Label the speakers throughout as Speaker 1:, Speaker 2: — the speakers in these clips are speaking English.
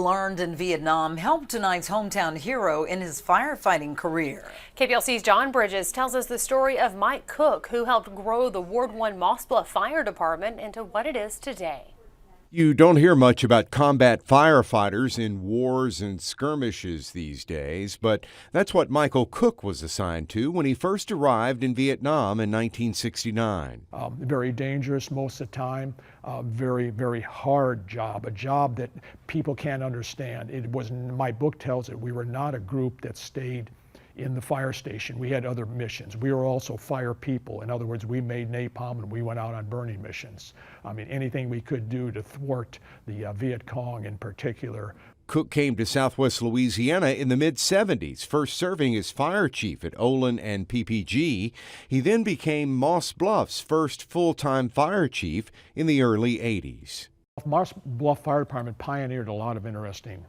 Speaker 1: Learned in Vietnam helped tonight's hometown hero in his firefighting career.
Speaker 2: KPLC's John Bridges tells us the story of Mike Cook, who helped grow the Ward 1 Moss Bluff Fire Department into what it is today.
Speaker 3: You don't hear much about combat firefighters in wars and skirmishes these days, but that's what Michael Cook was assigned to when he first arrived in Vietnam in 1969.
Speaker 4: Very dangerous most of the time, very, very hard job, a job that people can't understand. It was, my book tells it, we were not a group that stayed in the fire station. We had other missions. We were also fire people. In other words, we made napalm and we went out on burning missions. I mean, anything we could do to thwart the Viet Cong in particular.
Speaker 3: Cook came to Southwest Louisiana in the mid-'70s, first serving as fire chief at Olin and PPG. He then became Moss Bluff's first full-time fire chief in the early '80s.
Speaker 4: Moss Bluff Fire Department pioneered a lot of interesting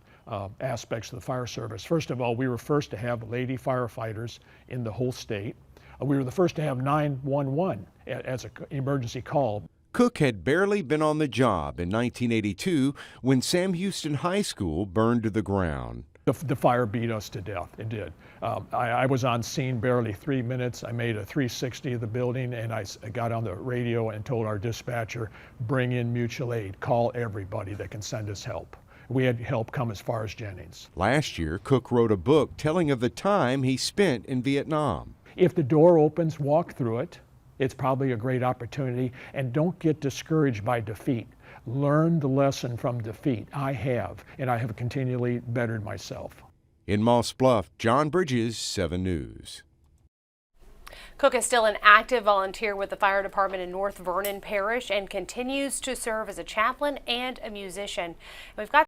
Speaker 4: aspects of the fire service. First of all, we were first to have lady firefighters in the whole state. We were the first to have 911 as an emergency call.
Speaker 3: Cook had barely been on the job in 1982 when Sam Houston High School burned to the ground.
Speaker 4: The fire beat us to death. It did. I was on scene barely 3 minutes. I made a 360 of the building, and I got on the radio and told our dispatcher, bring in mutual aid, call everybody that can send us help. We had help come as far as Jennings.
Speaker 3: Last year, Cook wrote a book telling of the time he spent in Vietnam.
Speaker 4: If the door opens, walk through it. It's probably a great opportunity, and don't get discouraged by defeat. Learn the lesson from defeat. I have, and I have continually bettered myself.
Speaker 3: In Moss Bluff, John Bridges, 7 News.
Speaker 2: Cook is still an active volunteer with the fire department in North Vernon Parish and continues to serve as a chaplain and a musician. We've got